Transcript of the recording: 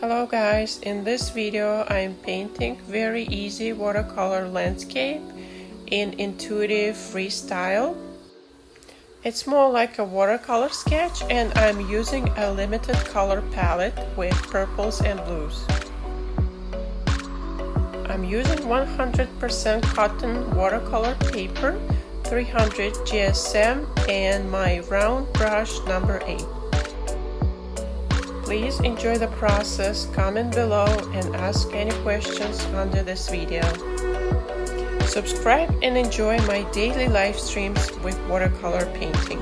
Hello guys, in this video I'm painting very easy watercolor landscape in intuitive freestyle. It's more like a watercolor sketch and I'm using a limited color palette with purples and blues. I'm using 100% cotton watercolor paper, 300 GSM and my round brush number 8. Please enjoy the process, comment below and ask any questions under this video. Subscribe and enjoy my daily live streams with watercolor painting.